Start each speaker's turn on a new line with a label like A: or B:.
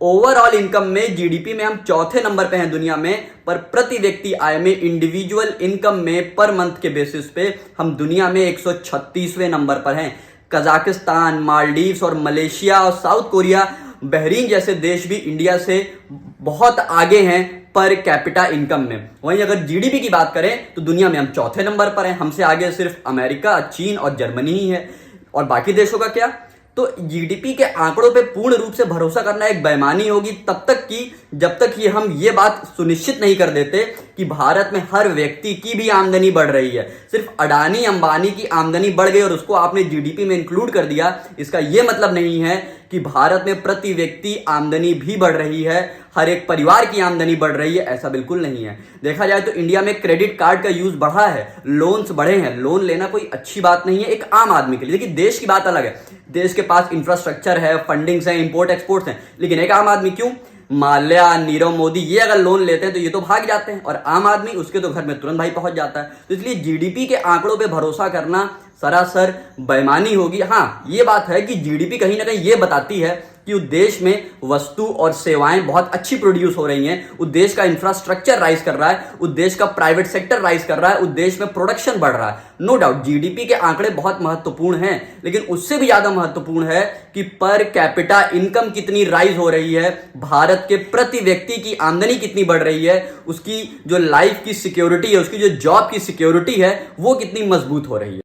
A: Overall income में, GDP में हम चौथे नंबर पे हैं दुनिया में, पर प्रति व्यक्ति आय में, इंडिविजुअल इनकम में पर मंथ के बेसिस पे हम दुनिया में 136वें नंबर पर हैं। कजाकिस्तान, मालदीव्स और मलेशिया और साउथ कोरिया, बहरीन जैसे देश भी इंडिया से बहुत आगे हैं पर कैपिटा इनकम में। वहीं अगर जीडीपी की बात करें तो दुनिया में हम चौथे नंबर पर हैं। हमसे आगे सिर्फ अमेरिका, चीन और जर्मनी ही है। और बाकी देशों का क्या? तो जीडीपी के आंकड़ों पे पूर्ण रूप से भरोसा करना एक बेईमानी होगी तब तक कि जब तक कि हम ये बात सुनिश्चित नहीं कर देते कि भारत में हर व्यक्ति की भी आमदनी बढ़ रही है। सिर्फ अडानी अंबानी की आमदनी बढ़ गई और उसको आपने जीडीपी में इंक्लूड कर दिया, इसका यह मतलब नहीं है कि भारत में प्रति व्यक्ति आमदनी भी बढ़ रही है, हर एक परिवार की आमदनी बढ़ रही है, ऐसा बिल्कुल नहीं है। देखा जाए तो इंडिया में क्रेडिट कार्ड का यूज बढ़ा है, लोन्स बढ़े हैं। लोन लेना कोई अच्छी बात नहीं है एक आम आदमी के लिए, लेकिन देश की बात अलग है। देश के पास इंफ्रास्ट्रक्चर है, फंडिंग्स है, इंपोर्ट एक्सपोर्ट्स हैं, लेकिन एक आम आदमी क्यों? माल्या, नीरव मोदी ये अगर लोन लेते हैं तो ये तो भाग जाते हैं, और आम आदमी उसके तो घर में तुरंत भाई पहुंच जाता है। तो इसलिए जीडीपी के आंकड़ों पे भरोसा करना सरासर बेईमानी होगी। हाँ, ये बात है कि जीडीपी कहीं ना कहीं ये बताती है कि उस देश में वस्तु और सेवाएं बहुत अच्छी प्रोड्यूस हो रही हैं, उस देश का इंफ्रास्ट्रक्चर राइज कर रहा है, उस देश का प्राइवेट सेक्टर राइज कर रहा है, उस देश में प्रोडक्शन बढ़ रहा है। नो डाउट जीडीपी के आंकड़े बहुत महत्वपूर्ण हैं, लेकिन उससे भी ज्यादा महत्वपूर्ण है कि पर कैपिटा इनकम कितनी राइज हो रही है, भारत के प्रति व्यक्ति की आमदनी कितनी बढ़ रही है, उसकी जो लाइफ की सिक्योरिटी है, उसकी जो जॉब की सिक्योरिटी है, वो कितनी मजबूत हो रही है।